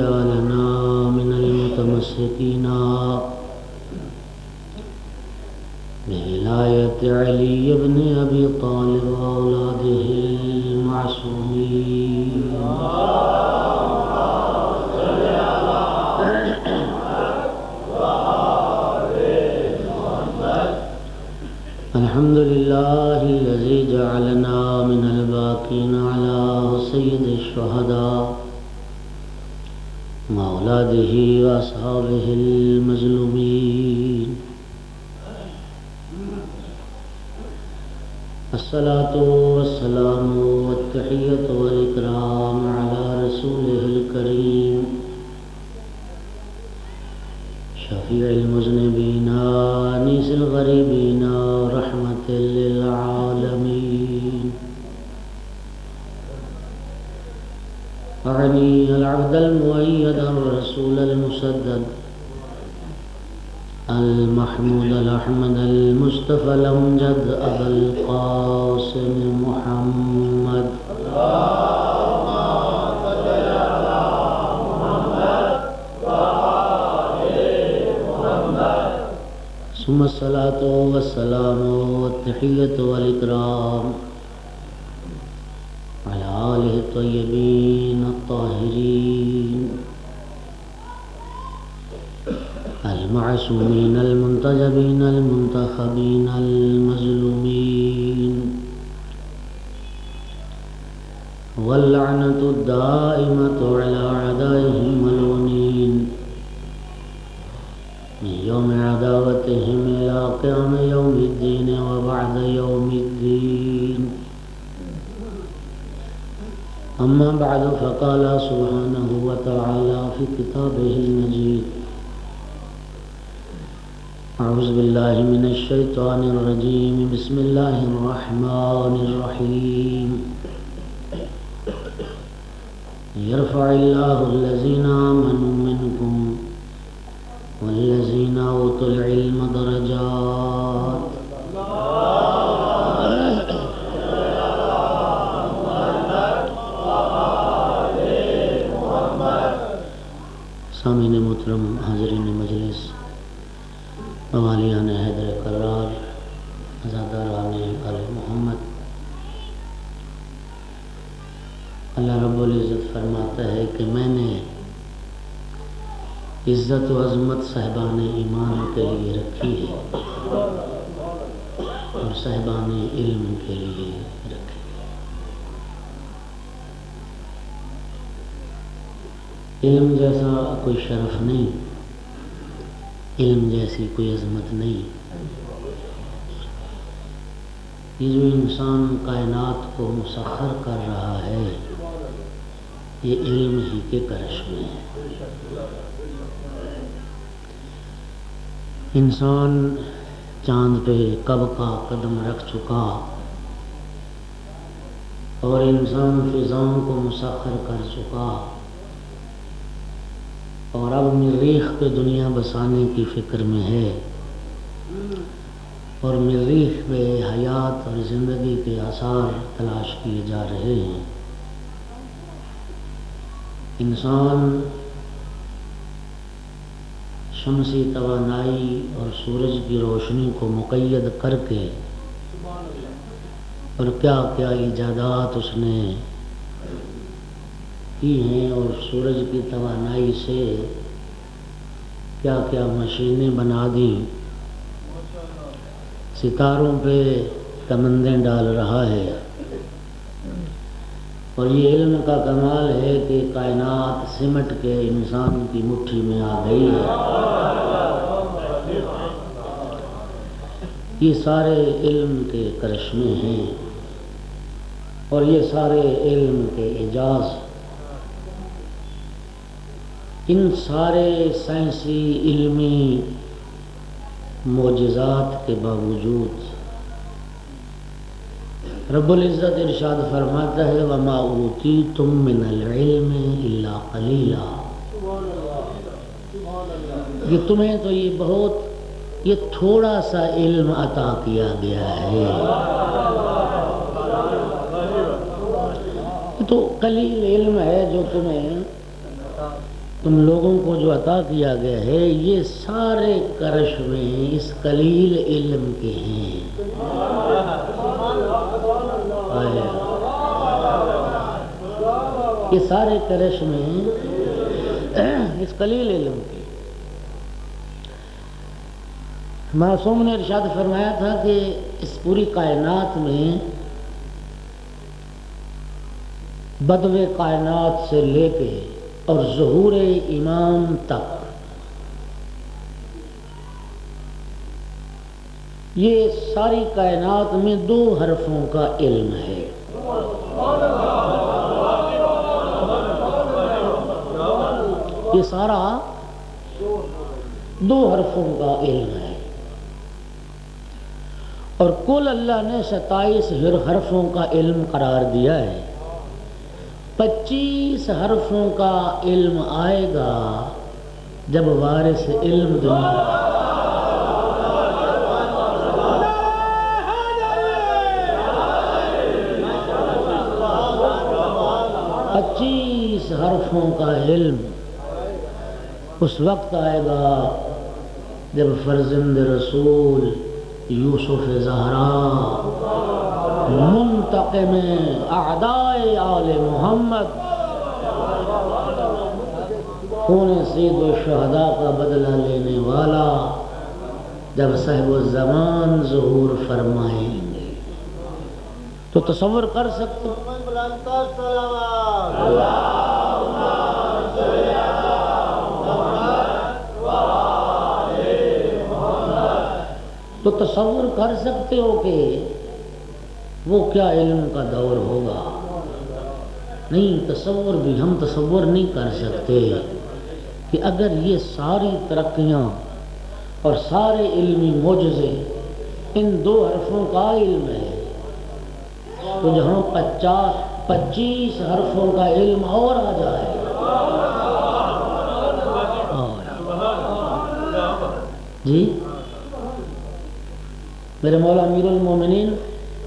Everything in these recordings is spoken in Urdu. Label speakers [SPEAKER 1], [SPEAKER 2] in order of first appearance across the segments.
[SPEAKER 1] جعلنا من المتمسكين بولاية علي بن أبي طالب وأولاده المعصومين. الحمد لله الذي جعلنا من الباقين على سيد الشهداء وأولاده وأصحابه المظلومين. الصلاة والسلام والتحية والإكرام على رسوله الكريم شفيع المذنبين أنيس الغريبين رحمة للعالمين. أعني العبد المؤيد الرسول المسدد المحمود الأحمد المصطفى الأمجد أبا القاسم محمد ثم الصلاة والسلام والتحية والإكرام على آله الطيبين الطاهرين المعصومين المنتجبين المنتخبين المظلومين. واللعنة الدائمة على أعدائهم ملعونين من يوم عداوتهم إلى قيام يوم الدين وبعد يوم الدين. أما بعد فقال سبحانه وتعالى في كتابه المجيد: أعوذ بالله من الشيطان الرجيم بسم الله الرحمن الرحيم. يرفع الله الذين آمنوا منكم والذين أوتوا العلم درجات. سامعین محترم، حاضرین مجلس، موالیان حیدر کرار، عزاداران آل محمد، اللہ رب العزت فرماتا ہے کہ میں نے عزت و عظمت صاحبان ایمان کے لیے رکھی ہے اور صاحبان علم کے لیے رکھی ہے۔ علم جیسا کوئی شرف نہیں، علم جیسی کوئی عظمت نہیں۔ یہ جو انسان کائنات کو مسخر کر رہا ہے، یہ علم ہی کے کرش میں ہے۔ انسان چاند پہ کب کا قدم رکھ چکا اور انسان فضاؤں کو مسخر کر چکا اور اب مریخ پہ دنیا بسانے کی فکر میں ہے اور مریخ پہ حیات اور زندگی کے آثار تلاش کیے جا رہے ہیں۔ انسان شمسی توانائی اور سورج کی روشنی کو مقید کر کے اور کیا کیا ایجادات اس نے کی ہیں اور سورج کی توانائی سے کیا کیا مشینیں بنا دیں، ستاروں پہ کمندیں ڈال رہا ہے۔ اور یہ علم کا کمال ہے کہ کائنات سمٹ کے انسان کی مٹھی میں آ گئی ہے۔ یہ سارے علم کے کرشمے ہیں اور یہ سارے علم کے اعجاز، ان سارے سائنسی علمی معجزات کے باوجود رب العزت ارشاد فرماتا ہے: وَمَا أُوتِيتُم مِّنَ الْعِلْمِ إِلَّا قَلِيلًا۔ کہ تمہیں تو یہ تھوڑا سا علم عطا کیا گیا ہے، تو قلیل علم ہے جو تمہیں تم لوگوں کو جو عطا کیا گیا ہے یہ سارے کرشمے اس قلیل علم کے ہیں۔ یہ سارے کرشمے اس قلیل علم کے۔ معصوم نے ارشاد فرمایا تھا کہ اس پوری کائنات میں بدو کائنات سے لے کے اور ظہور امام تک یہ ساری کائنات میں 2 حرفوں کا علم ہے۔ یہ سارا 2 حرفوں کا علم ہے، اور کل اللہ نے 27 حرفوں کا علم قرار دیا ہے۔ 25 حرفوں کا علم آئے گا جب وارث علم دنیا 25 حرفوں کا علم اس وقت آئے گا جب فرزند رسول یوسف زہرا منتقم اعداء آل محمد خون سید الشہداء کا بدلہ لینے والا جب صاحب الزمان ظہور فرمائیں گے تو تصور کر سکتے تو تصور کر سکتے ہو کہ وہ کیا علم کا دور ہوگا؟ نہیں، تصور بھی ہم تصور نہیں کر سکتے کہ اگر یہ ساری ترقیاں اور سارے علمی معجزے ان 2 حرفوں کا علم ہے تو جہاں 25 حرفوں کا علم اور آ جائے جی میرے مولا امیر المومنین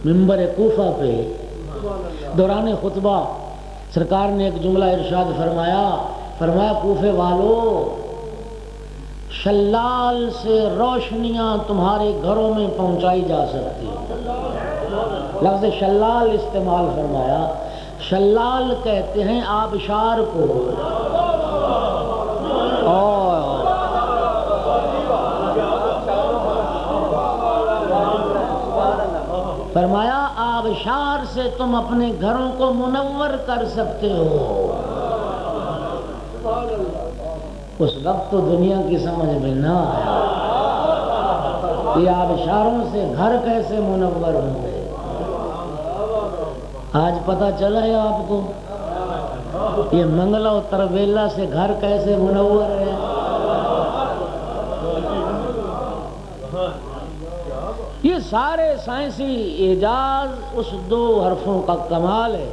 [SPEAKER 1] منبر کوفہ پہ دوران خطبہ سرکار نے ایک جملہ ارشاد فرمایا کوفے والو، شلال سے روشنیاں تمہارے گھروں میں پہنچائی جا سکتی ہیں۔ لفظ شلال استعمال فرمایا۔ شلال کہتے ہیں آبشار کو، اور فرمایا آبشار سے تم اپنے گھروں کو منور کر سکتے ہو۔ اس وقت تو دنیا کی سمجھ میں نہ آیا یہ آبشاروں سے گھر کیسے منور ہوں گے۔ آج پتہ چلا ہے آپ کو یہ منگلا و تربیلا سے گھر کیسے منور ہے۔ یہ سارے سائنسی اعجاز اس 2 حرفوں کا کمال ہے۔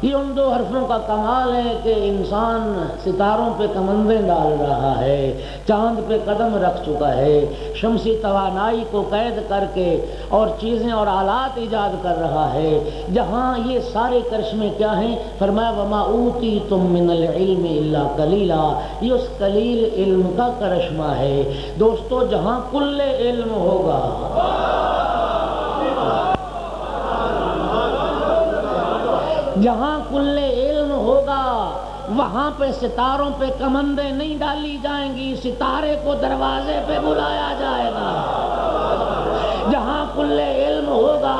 [SPEAKER 1] یہ ان 2 حرفوں کا کمال ہے کہ انسان ستاروں پہ کمندیں ڈال رہا ہے، چاند پہ قدم رکھ چکا ہے، شمسی توانائی کو قید کر کے اور چیزیں اور آلات ایجاد کر رہا ہے۔ جہاں یہ سارے کرشمے کیا ہیں؟ فرمایا وَمَا أُوتِيتُم مِّنَ الْعِلْمِ إِلَّا قَلِيلًا۔ یہ اس قلیل علم کا کرشمہ ہے۔ دوستو جہاں کل علم ہوگا، جہاں کل علم ہوگا وہاں پہ ستاروں پہ کمندیں نہیں ڈالی جائیں گی، ستارے کو دروازے پہ بلایا جائے گا۔ جہاں کل علم ہوگا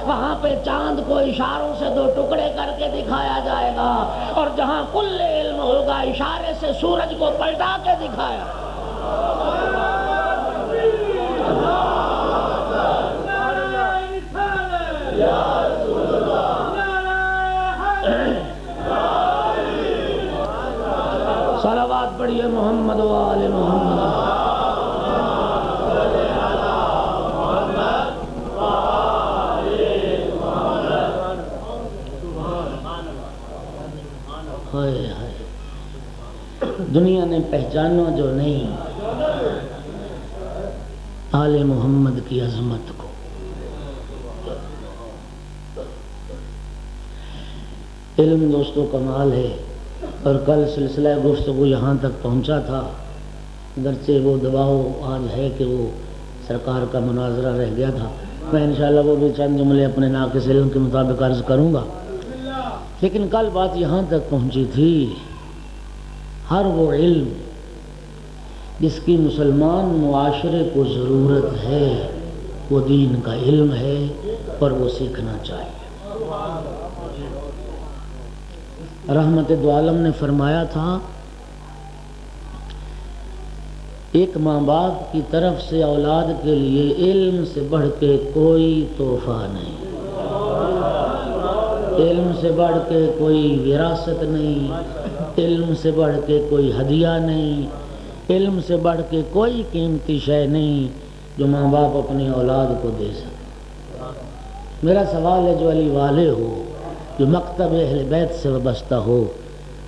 [SPEAKER 1] وہاں پہ چاند کو اشاروں سے 2 ٹکڑے کر کے دکھایا جائے گا، اور جہاں کل علم ہوگا اشارے سے سورج کو پلٹا کے دکھایا۔ صلوات پڑھیے محمد و آل محمد۔ دنیا نے پہچانا جو نہیں آل محمد کی عظمت کو۔ علم دوستو کمال ہے۔ اور کل سلسلہ گفتگو یہاں تک پہنچا تھا، اگرچہ وہ دباؤ آج ہے کہ وہ سرکار کا مناظرہ رہ گیا تھا، میں انشاءاللہ وہ بھی چند جملے اپنے ناقص علم کے مطابق عرض کروں گا، لیکن کل بات یہاں تک پہنچی تھی، ہر وہ علم جس کی مسلمان معاشرے کو ضرورت ہے وہ دین کا علم ہے اور وہ سیکھنا چاہیے۔ رحمت دو عالم نے فرمایا تھا، ایک ماں باپ کی طرف سے اولاد کے لیے علم سے بڑھ کے کوئی تحفہ نہیں، علم سے بڑھ کے کوئی وراثت نہیں، علم سے بڑھ کے کوئی ہدیہ نہیں، علم سے بڑھ کے کوئی قیمتی شے نہیں جو ماں باپ اپنی اولاد کو دے سکے۔ میرا سوال ہے، جو علی والے ہو، جو مکتب اہل بیت سے وابستہ ہو،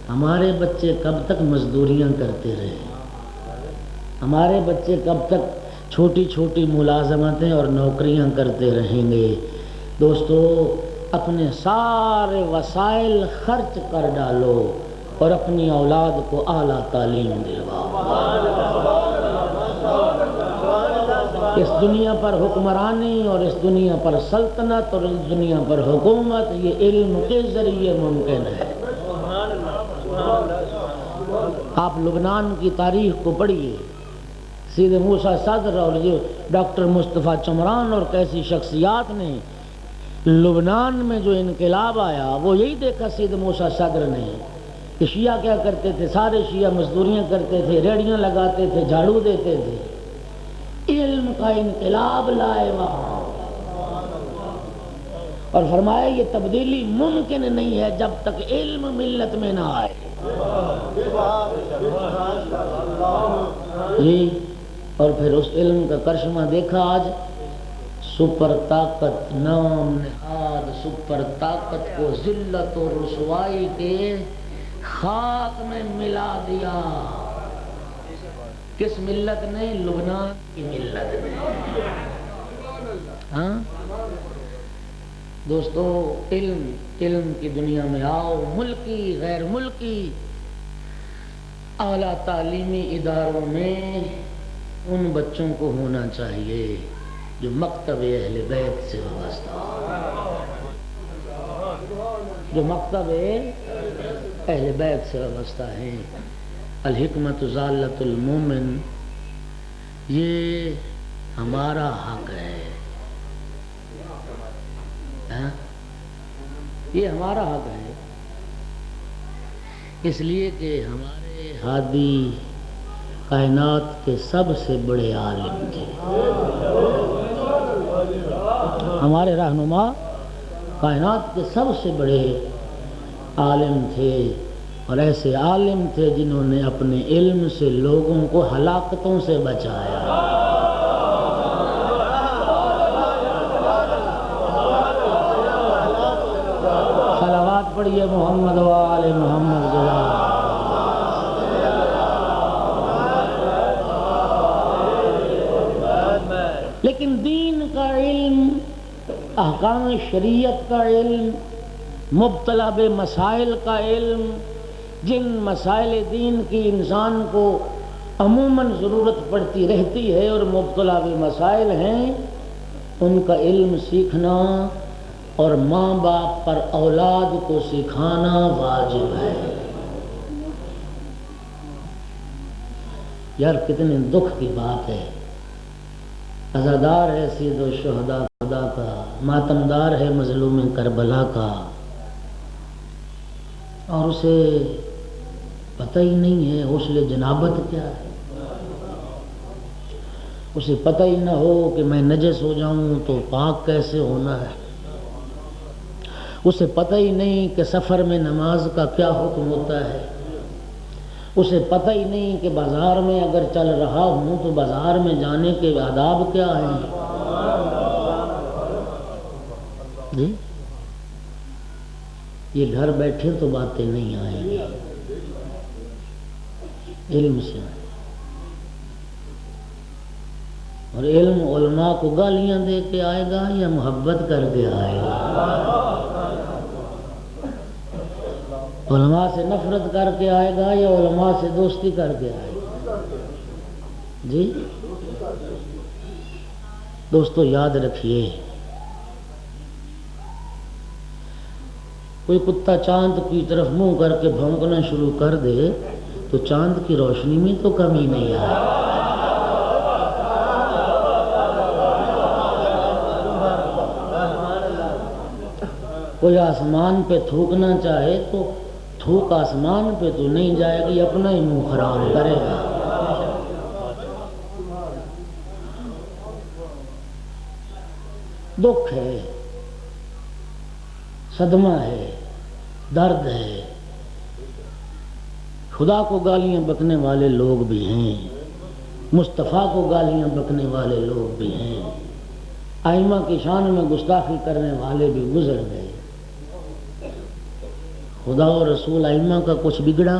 [SPEAKER 1] ہمارے بچے کب تک مزدوریاں کرتے رہے؟ ہمارے بچے کب تک چھوٹی چھوٹی ملازمتیں اور نوکریاں کرتے رہیں گے؟ دوستو، اپنے سارے وسائل خرچ کر ڈالو اور اپنی اولاد کو اعلیٰ تعلیم دلواؤ۔ اس دنیا پر حکمرانی اور اس دنیا پر سلطنت اور اس دنیا پر حکومت یہ علم کے ذریعے ممکن ہے۔ آپ لبنان کی تاریخ کو پڑھیے، سید موسیٰ صدر اور جو ڈاکٹر مصطفیٰ چمران اور کیسی شخصیات نے لبنان میں جو انقلاب آیا، وہ یہی دیکھا سید موسیٰ صدر نے کہ شیعہ کیا کرتے تھے، سارے شیعہ مزدوریاں کرتے تھے، ریڑیاں لگاتے تھے، جھاڑو دیتے تھے، علم کا انقلاب لائے وہاں، اور فرمایا یہ تبدیلی ممکن نہیں ہے جب تک علم ملت میں نہ آئے۔ جی، اور پھر اس علم کا کرشمہ دیکھا آج، سپر طاقت نام نہاد سپر طاقت کو ذلت و رسوائی کے خاک میں ملا دیا۔ کس ملت نے؟ لبنان کی ملت نے۔ ہاں دوستو، علم کی دنیا میں آؤ، ملکی غیر ملکی اعلیٰ تعلیمی اداروں میں ان بچوں کو ہونا چاہیے جو مکتب اہل بیت سے وابستہ ہو، جو مکتب اہل بیت سے وابستہ ہیں۔ الحکمت ضالۃ المومن، یہ ہمارا حق ہے، یہ ہمارا حق ہے، اس لیے کہ ہمارے ہادی کائنات کے سب سے بڑے عالم تھے، ہمارے رہنما کائنات کے سب سے بڑے عالم تھے، اور ایسے عالم تھے جنہوں نے اپنے علم سے لوگوں کو ہلاکتوں سے بچایا۔ صلوات پڑھیے محمد و آل محمد جزاک۔ لیکن دین کا علم، احکام شریعت کا علم، مبتلا بے مسائل کا علم، جن مسائل دین کی انسان کو عموماً ضرورت پڑتی رہتی ہے اور مبتلا بے مسائل ہیں، ان کا علم سیکھنا اور ماں باپ پر اولاد کو سکھانا واجب ہے۔ یار کتنے دکھ کی بات ہے، عزادار ہے سید الشہداء خدا کا، ماتمدار ہے مظلوم کربلا کا، اور اسے پتہ ہی نہیں ہے غسل جنابت کیا ہے، اسے پتہ ہی نہ ہو کہ میں نجس ہو جاؤں تو پاک کیسے ہونا ہے، اسے پتہ ہی نہیں کہ سفر میں نماز کا کیا حکم ہوتا ہے، اسے پتہ ہی نہیں کہ بازار میں اگر چل رہا ہوں تو بازار میں جانے کے آداب کیا ہیں۔ جی یہ گھر بیٹھے تو باتیں نہیں آئیں گی، علم سے، اور علم علماء کو گالیاں دے کے آئے گا یا محبت کر کے آئے گا؟ علماء سے نفرت کر کے آئے گا یا علماء سے دوستی کر کے آئے گا؟ جی دوستو یاد رکھیے، کوئی کتا چاند کی طرف منہ کر کے بھونکنا شروع کر دے تو چاند کی روشنی میں تو کمی نہیں آئے۔ کوئی آسمان پہ تھوکنا چاہے تو تھوک آسمان پہ تو نہیں جائے گی، اپنا ہی منہ خراب کرے گا۔ دکھ ہے، صدمہ ہے، درد ہے، خدا کو گالیاں بکنے والے لوگ بھی ہیں، مصطفیٰ کو گالیاں بکنے والے لوگ بھی ہیں، ائمہ کی شان میں گستاخی کرنے والے بھی گزر گئے۔ خدا و رسول ائمہ کا کچھ بگڑا؟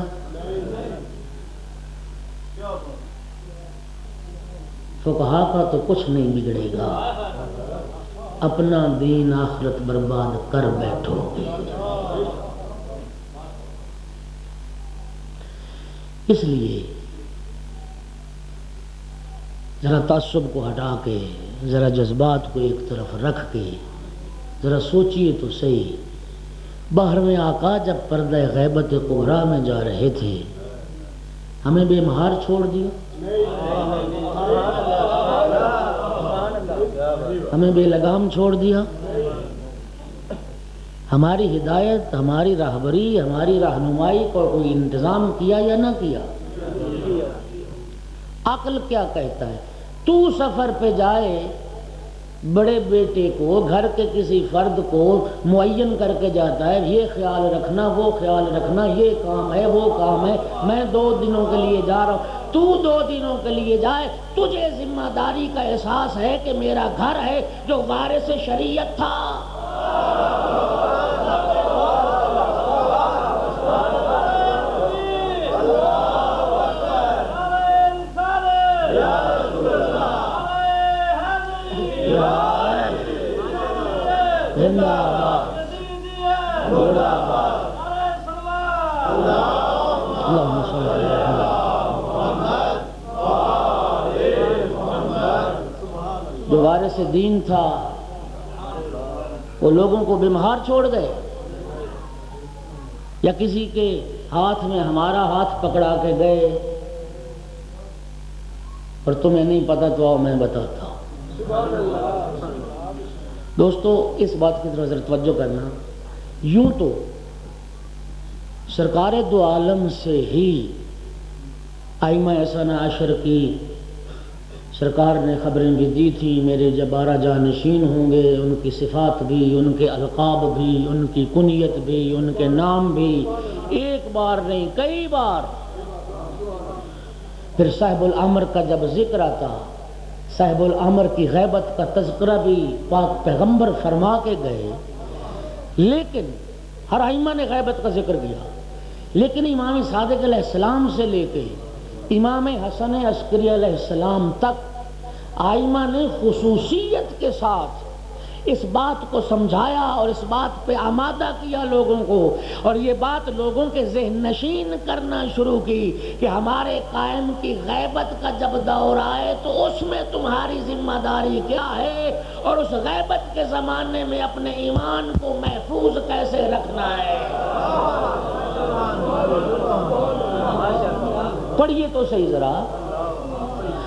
[SPEAKER 1] فقہا کا تو کچھ نہیں بگڑے گا، اپنا دین آخرت برباد کر بیٹھو گے۔ اس لیے ذرا تعصب کو ہٹا کے، ذرا جذبات کو ایک طرف رکھ کے ذرا سوچئے تو صحیح، 12ویں آقا جب پردہ غیبت کبریٰ میں جا رہے تھے ہمیں بے مہار چھوڑ دیا، ہمیں بے لگام چھوڑ دیا، ہماری ہدایت، ہماری راہبری، ہماری رہنمائی کو کوئی انتظام کیا یا نہ کیا؟ عقل کیا کہتا ہے؟ تو سفر پہ جائے، بڑے بیٹے کو، گھر کے کسی فرد کو معین کر کے جاتا ہے، یہ خیال رکھنا، وہ خیال رکھنا، یہ کام ہے، وہ کام ہے، میں 2 دنوں کے لیے جا رہا ہوں۔ تو 2 دنوں کے لیے جائے، تجھے ذمہ داری کا احساس ہے کہ میرا گھر ہے جو وارث شریعت تھا۔ جو وارث دین تھا وہ لوگوں کو بے مہار چھوڑ گئے، یا کسی کے ہاتھ میں ہمارا ہاتھ پکڑا کے گئے اور تمہیں نہیں پتا تو آؤ میں بتاتا ہوں۔ دوستو اس بات کی طرف ذرا توجہ کرنا، یوں تو سرکار دو عالم سے ہی ائمہ اثنا عشر کی سرکار نے خبریں بھی دی تھی، میرے جب 12 جانشین ہوں گے، ان کی صفات بھی، ان کے القاب بھی، ان کی کنیت بھی، ان کے نام بھی، ایک بار نہیں کئی بار۔ پھر صاحب الامر کا جب ذکر آتا، صاحب الامر کی غیبت کا تذکرہ بھی پاک پیغمبر فرما کے گئے، لیکن ہر ائمہ نے غیبت کا ذکر کیا، لیکن امام صادق علیہ السلام سے لے کے امام حسن عسکری علیہ السلام تک ائمہ نے خصوصیت کے ساتھ اس بات کو سمجھایا اور اس بات پہ آمادہ کیا لوگوں کو، اور یہ بات لوگوں کے ذہن نشین کرنا شروع کی کہ ہمارے قائم کی غیبت کا جب دور آئے تو اس میں تمہاری ذمہ داری کیا ہے، اور اس غیبت کے زمانے میں اپنے ایمان کو محفوظ کیسے رکھنا ہے۔ پڑھیے تو صحیح ذرا،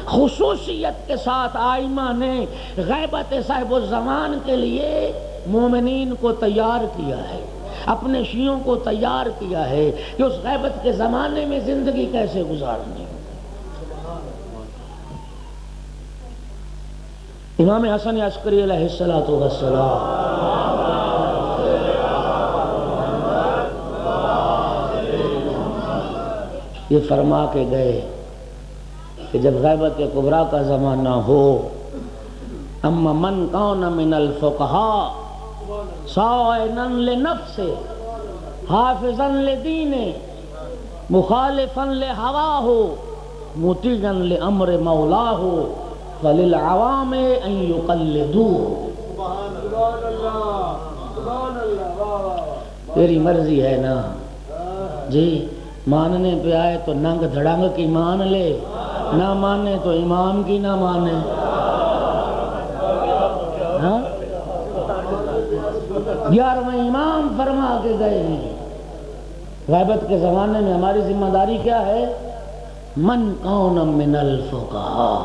[SPEAKER 1] خصوصیت کے ساتھ ائمہ نے غیبت صاحب الزمان کے لیے مومنین کو تیار کیا ہے، اپنے شیعوں کو تیار کیا ہے کہ اس غیبت کے زمانے میں زندگی کیسے گزارنی۔ امام حسن عسکری علیہ السلام یہ فرما کے گئے کہ جب غیبت کبریٰ کا زمانہ ہو، اما من کون من الفقہاء صائنا لنفسہ حافظا لدینہ مخالفا لہواہ مطیعا لامر مولاہ فللعوام ان یقلدوہ۔ تیری مرضی ہے نا، جی ماننے پہ آئے تو ننگ دھڑنگ کی مان لے، نہ مانے تو امام کی نہ مانے. ہاں 11واں امام فرما کے گئے ہیں. غیبت کے زمانے میں ہماری ذمہ داری کیا ہے؟ من کون من الفقہاء،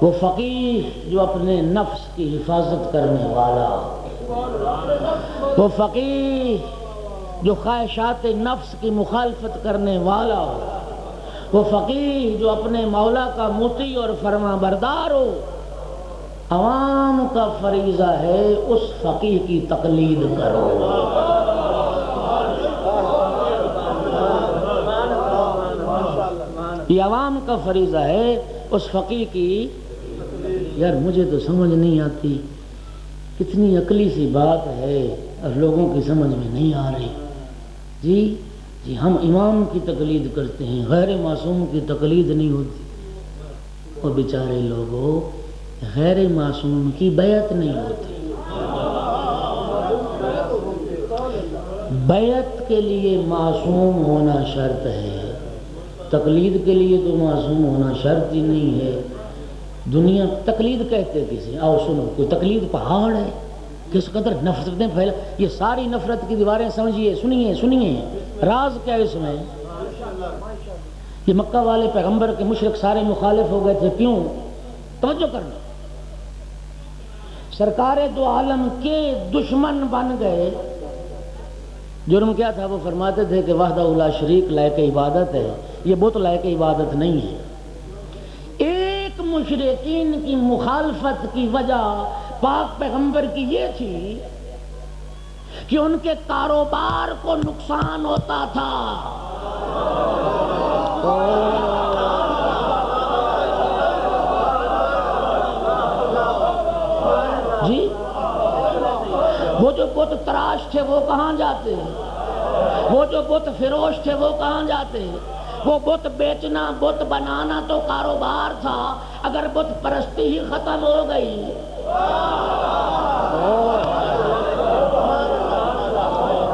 [SPEAKER 1] وہ فقیہ جو اپنے نفس کی حفاظت کرنے والا، وہ فقیہ جو خواہشات نفس کی مخالفت کرنے والا ہو، وہ فقیہ جو اپنے مولا کا مطیع اور فرما بردار ہو. عوام کا فریضہ ہے اس فقیہ کی تقلید کرو. یہ عوام کا فریضہ ہے اس فقیہ کی. یار مجھے تو سمجھ نہیں آتی، کتنی عقلی سی بات ہے اور لوگوں کی سمجھ میں نہیں آ رہی. جی ہم امام کی تقلید کرتے ہیں، غیر معصوم کی تقلید نہیں ہوتی. وہ بیچارے لوگوں، غیر معصوم کی بیعت نہیں ہوتی. بیعت کے لیے معصوم ہونا شرط ہے، تقلید کے لیے تو معصوم ہونا شرط ہی نہیں ہے. دنیا تقلید کہتے کسی، آؤ سنو، کوئی تقلید پہاڑ ہے؟ کس قدر نفرتیں پھیلا. یہ ساری نفرت کی دیواریں سمجھیے، سنیے راز کیا اس میں. یہ مکہ والے پیغمبر کے مشرک سارے مخالف ہو گئے تھے. کیوں؟ توجہ کرنا. سرکار دو عالم کے دشمن بن گئے. جرم کیا تھا؟ وہ فرماتے تھے کہ وحدہ لا شریک لائق عبادت ہے، یہ بت لائق عبادت نہیں ہے. ایک مشرکین کی مخالفت کی وجہ پاک پیغمبر کی یہ تھی کہ ان کے کاروبار کو نقصان ہوتا تھا. جی وہ جو بت تراش تھے وہ کہاں جاتے؟ وہ جو بت فروش تھے وہ کہاں جاتے؟ وہ بت بیچنا، بت بنانا تو کاروبار تھا. اگر بت پرستی ہی ختم ہو گئی،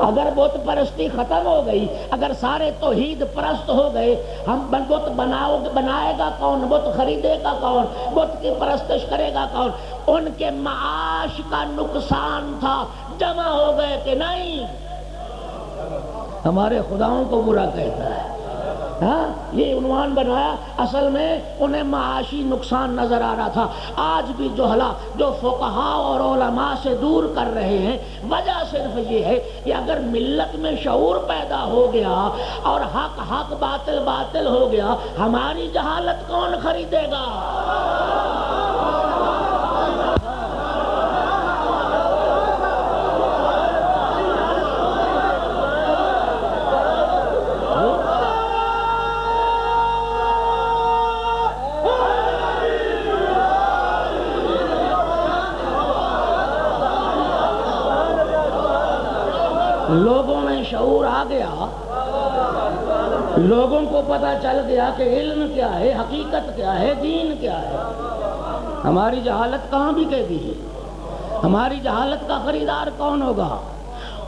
[SPEAKER 1] اگر بت پرستی ختم ہو گئی، اگر سارے توحید پرست ہو گئے، ہم بت بنائے گا کون؟ بت خریدے گا کون؟ بت کی پرستش کرے گا کون؟ ان کے معاش کا نقصان تھا. جمع ہو گئے کہ نہیں؟ ہمارے خداؤں کو برا کہتا ہے. ہاں یہ عنوان بنایا، اصل میں انہیں معاشی نقصان نظر آ رہا تھا. آج بھی جہلا جو فقہاء اور علماء سے دور کر رہے ہیں، وجہ صرف یہ ہے کہ اگر ملت میں شعور پیدا ہو گیا اور حق حق باطل باطل ہو گیا، ہماری جہالت کون خریدے گا؟ لوگوں میں شعور آ گیا، لوگوں کو پتہ چل گیا کہ علم کیا ہے، حقیقت کیا ہے، دین کیا ہے. ہماری جہالت کہاں بھی کہہ دی؟ ہماری جہالت کا خریدار کون ہوگا؟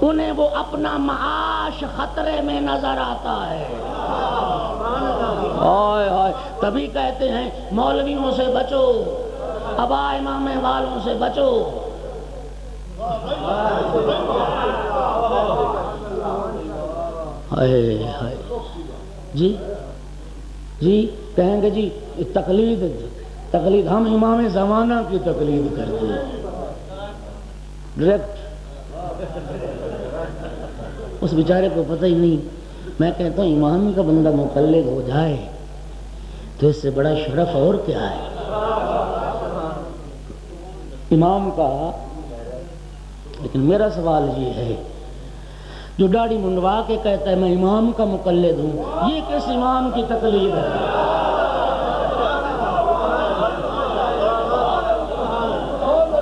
[SPEAKER 1] انہیں وہ اپنا معاش خطرے میں نظر آتا ہے. تبھی کہتے ہیں مولویوں سے بچو، ابا امام والوں سے بچو. جی کہیں گے جی تقلید ہم امام زمانہ کی تقلید کرتے ہیں ڈائریکٹ. اس بیچارے کو پتہ ہی نہیں. میں کہتا ہوں امام کا بندہ مقلد ہو جائے تو اس سے بڑا شرف اور کیا ہے امام کا. لیکن میرا سوال یہ ہے، جو داڑھی منڈوا کے کہتا ہے میں امام کا مقلد ہوں، یہ کس امام کی تقلید ہے؟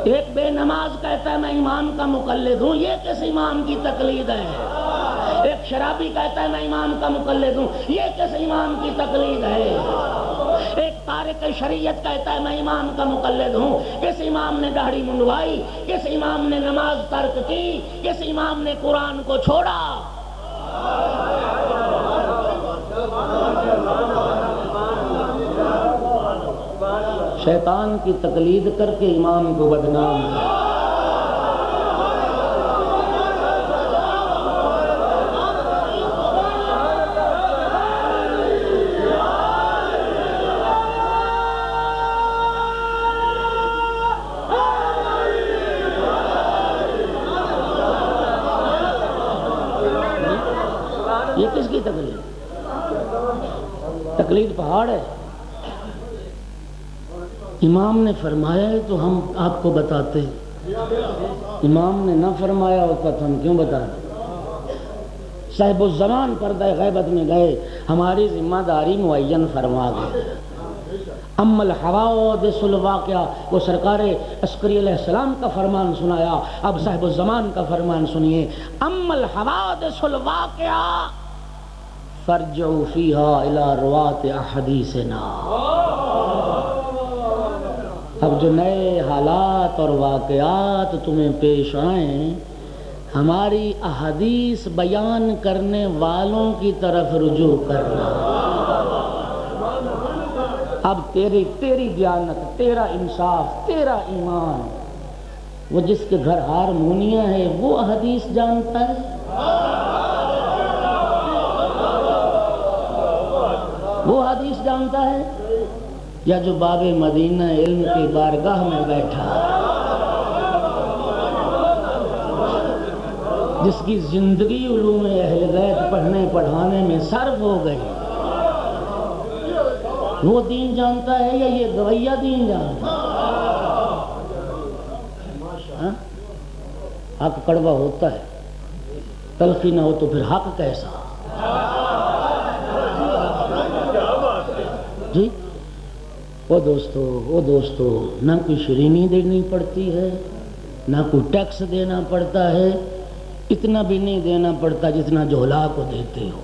[SPEAKER 1] ایک بے نماز کہتا ہے میں امام کا مقلد ہوں، یہ کس امام کی تقلید ہے؟ ایک شرابی کہتا ہے میں امام کا مقلد ہوں، یہ کس امام کی تقلید ہے؟ ایک تارک شریعت کہتا ہے میں امام کا مقلد ہوں، کس امام نے داڑھی منڈوائی، کس امام نے نماز ترک کی، کس امام نے قرآن کو چھوڑا؟ شیطان کی تقلید کر کے امام کو بدنام ہے۔ یہ کس کی تقلید؟ تقلید پہاڑ ہے۔ امام نے فرمایا ہے تو ہم آپ کو بتاتے ہیں، امام نے نہ فرمایا ہوتا تو ہم کیوں بتاتے؟ صاحب الزمان پردہ غیبت میں گئے، ہماری ذمہ داری معین فرما گئے۔ ام الحوادث الواقعہ، وہ سرکار عسکری علیہ السلام کا فرمان سنایا، اب صاحب الزمان کا فرمان سنیے۔ ام الحوادث الواقعہ فرجعوا فیہا الی روات احادیثنا۔ اب جو نئے حالات اور واقعات تمہیں پیش آئیں، ہماری احادیث بیان کرنے والوں کی طرف رجوع کرنا۔ اب تیری دیانت، تیرا انصاف، تیرا ایمان، وہ جس کے گھر ہارمونیا ہے وہ احادیث جانتا ہے؟ وہ حدیث جانتا ہے؟ یا جو باب مدینہ علم کی بارگاہ میں بیٹھا، جس کی زندگی علوم اہل بیت پڑھنے پڑھانے میں صرف ہو گئی، وہ دین جانتا ہے یا یہ گویا دین جانتا ہے؟ حق کڑوا ہوتا ہے، تلخی نہ ہو تو پھر حق کیسا؟ جی وہ دوستو نہ کوئی شرینی دینی پڑتی ہے، نہ کوئی ٹیکس دینا پڑتا ہے، اتنا بھی نہیں دینا پڑتا جتنا جھولا کو دیتے ہو۔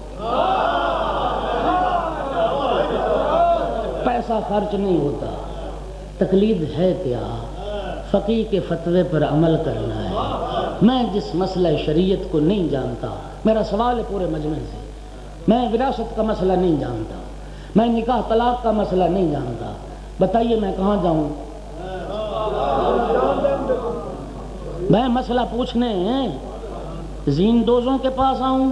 [SPEAKER 1] پیسہ خرچ نہیں ہوتا۔ تقلید ہے کیا؟ فقیہ کے فتوے پر عمل کرنا ہے۔ میں جس مسئلہ شریعت کو نہیں جانتا، میرا سوال ہے پورے مجمع سے، میں وراثت کا مسئلہ نہیں جانتا، میں نکاح طلاق کا مسئلہ نہیں جانتا، بتائیے میں کہاں جاؤں؟ میں مسئلہ پوچھنے زین دوزوں کے پاس آؤں؟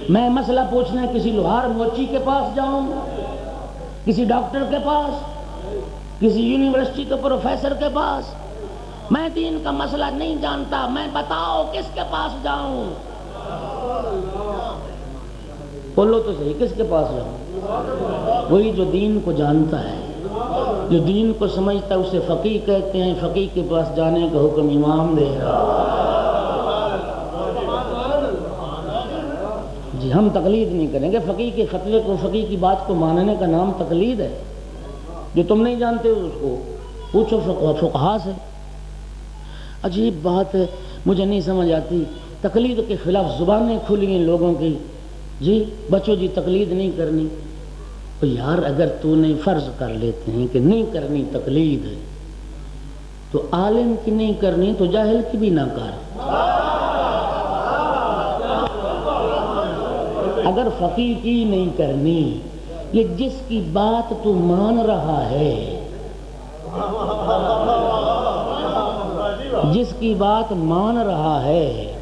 [SPEAKER 1] میں مسئلہ پوچھنے کسی لوہار موچی کے پاس جاؤں؟ کسی ڈاکٹر کے پاس؟ کسی یونیورسٹی کے پروفیسر کے پاس؟ میں دین کا مسئلہ نہیں جانتا، میں بتاؤ کس کے پاس جاؤں؟ بولو تو صحیح، کس کے پاس جاؤں؟ وہی جو دین کو جانتا ہے، جو دین کو سمجھتا ہے، اسے فقیہ کہتے ہیں۔ فقیہ کے پاس جانے کا حکم امام دے رہا۔ جی ہم تقلید نہیں کریں گے، فقیہ کے فتوے کو، فقیہ کی بات کو ماننے کا نام تقلید ہے۔ جو تم نہیں جانتے اس کو پوچھو فقہا سے۔ عجیب بات ہے، مجھے نہیں سمجھ آتی، تقلید کے خلاف زبانیں کھلی ہیں لوگوں کی۔ جی بچو جی تقلید نہیں کرنی، تو یار اگر تو نے فرض کر لیتے ہیں کہ نہیں کرنی تقلید ہے، تو عالم کی نہیں کرنی تو جاہل کی بھی نہ کر۔ اگر فقیہ کی نہیں کرنی، یہ جس کی بات تو مان رہا ہے، جس کی بات مان رہا ہے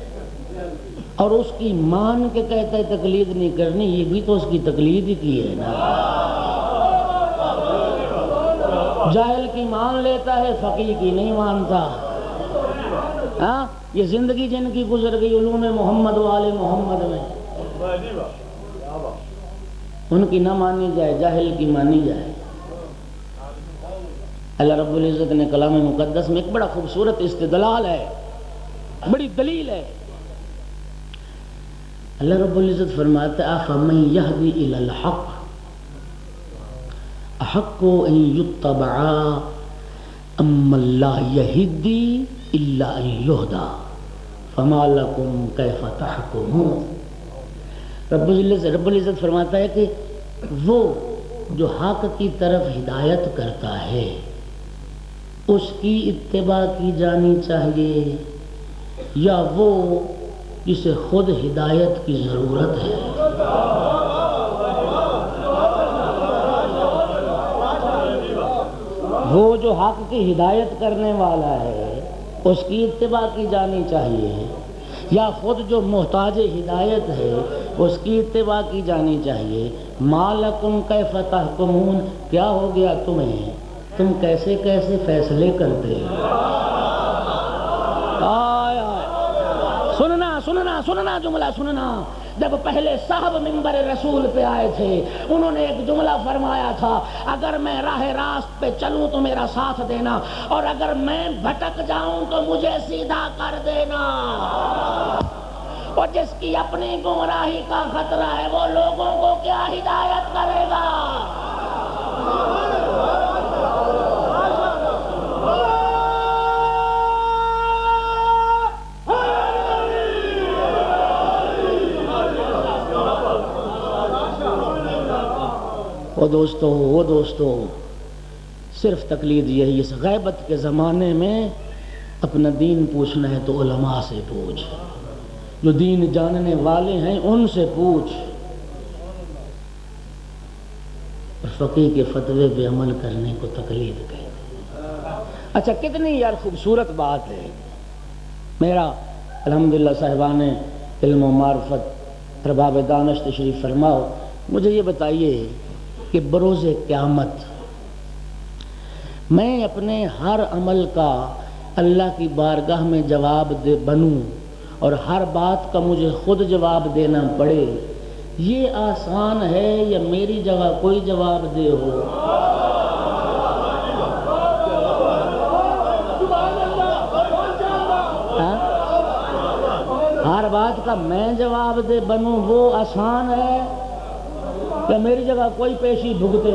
[SPEAKER 1] اور اس کی مان کے کہتا ہے تقلید نہیں کرنی، یہ بھی تو اس کی تقلید ہی کی ہے نا۔ جاہل کی مان لیتا ہے، فقیہ کی نہیں مانتا۔ ہاں یہ زندگی جن کی گزر گئی علوم محمد و آل محمد میں، ان کی نہ مانی جائے، جاہل کی مانی جائے۔ اللہ رب العزت نے کلام مقدس میں ایک بڑا خوبصورت استدلال ہے، بڑی دلیل ہے۔ اللہ رب العزت فرماتا ہے أَفَمَنْ يَهْدِي إِلَى الْحَقِّ أَحَقُّ أَنْ يُتَّبَعَ أَمَّن لَا يَهِدِّي إِلَّا أَنْ يُهْدَى فما لکم کیف تحکمون۔ رب العزت فرماتا ہے کہ وہ جو حق کی طرف ہدایت کرتا ہے اس کی اتباع کی جانی چاہیے یا وہ جسے خود ہدایت کی ضرورت ہے؟ وہ جو حق کی ہدایت کرنے والا ہے اس کی اتباع کی جانی چاہیے یا خود جو محتاج ہدایت ہے اس کی اتباع کی جانی چاہیے؟ ما لکم کیف تحکمون، کیا ہو گیا تمہیں، تم کیسے کیسے فیصلے کرتے ہو؟ سننا سننا سننا جملہ سننا۔ جب پہلے صاحب منبر رسول پہ آئے تھے انہوں نے ایک جملہ فرمایا تھا، اگر میں راہ راست پہ چلوں تو میرا ساتھ دینا، اور اگر میں بھٹک جاؤں تو مجھے سیدھا کر دینا۔ اور جس کی اپنی گمراہی کا خطرہ ہے وہ لوگوں کو کیا ہدایت کرے گا؟ وہ دوستو صرف تقلید یہی، اس غیبت کے زمانے میں اپنا دین پوچھنا ہے تو علماء سے پوچھ، جو دین جاننے والے ہیں ان سے پوچھ، اور فقیہ کے فتوے پہ عمل کرنے کو تقلید کہتے ہیں۔ اچھا کتنی یار خوبصورت بات ہے۔ میرا الحمدللہ صاحبان علم و معرفت ارباب دانش تشریف فرماؤ، مجھے یہ بتائیے کہ بروز قیامت میں اپنے ہر عمل کا اللہ کی بارگاہ میں جواب دے بنوں اور ہر بات کا مجھے خود جواب دینا پڑے، یہ آسان ہے یا میری جگہ کوئی جواب دے ہو؟ ہر بات کا میں جواب دے بنوں وہ آسان ہے یا میری جگہ کوئی پیشی بھگتے،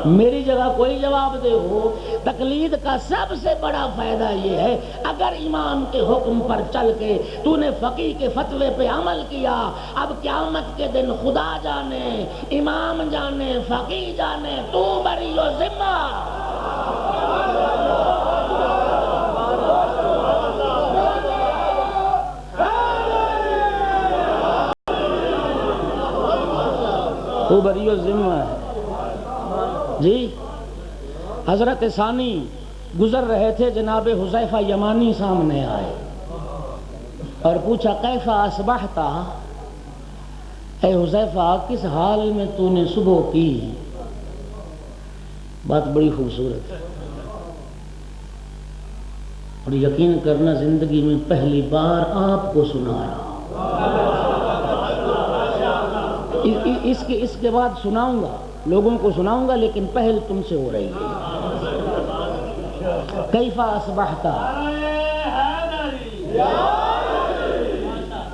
[SPEAKER 1] میری جگہ کوئی جواب دے ہو؟ تقلید کا سب سے بڑا فائدہ یہ ہے، اگر امام کے حکم پر چل کے تو نے فقیہ کے فتوے پہ عمل کیا، اب قیامت کے دن خدا جانے، امام جانے، فقیہ جانے، تو بری و ذمہ۔ تو بری و ذمہ ہے جی۔ حضرت ثانی گزر رہے تھے، جناب حذیفہ یمانی سامنے آئے اور پوچھا کیف اصبحت، اے حذیفہ کس حال میں تو نے صبح کی؟ بات بڑی خوبصورت ہے اور یقین کرنا زندگی میں پہلی بار آپ کو سنا رہا ہوں، اس کے بعد سناؤں گا، لوگوں کو سناؤں گا، لیکن پہل تم سے ہو رہی ہے۔ کیف اصبحت،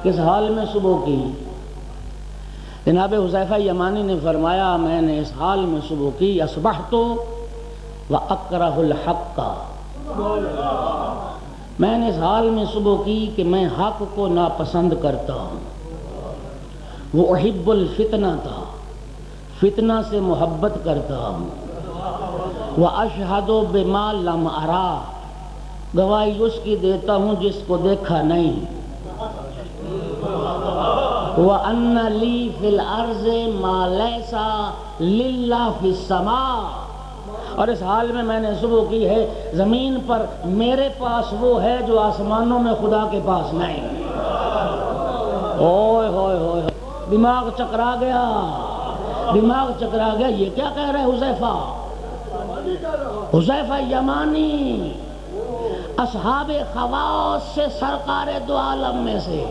[SPEAKER 1] کس حال میں صبح کی؟ جناب حذیفہ یمانی نے فرمایا میں نے اس حال میں صبح کی، اصبحت واکرہ الحق، میں نے اس حال میں صبح کی کہ میں حق کو ناپسند کرتا ہوں، وہ احب الفتنہ تھا، فتنہ سے محبت کرتا ہوں، وَأَشْهَدُ بِمَا لَمْ أَرَى، گواہی اس کی دیتا ہوں جس کو دیکھا نہیں، وَأَنَّ لِي فِي الْأَرْضِ مَا لَيْسَ لِلَّهِ فِي السَّمَاءِ، اور اس حال میں نے صبح کی ہے زمین پر میرے پاس وہ ہے جو آسمانوں میں خدا کے پاس نہیں۔ اوئے ہوئے ہوئے، دماغ چکرا گیا، دماغ چکرا گیا۔ یہ کیا کہہ رہے حذیفہ؟ حذیفہ یمانی اصحاب خواص سے سرکار دو عالم میں سے،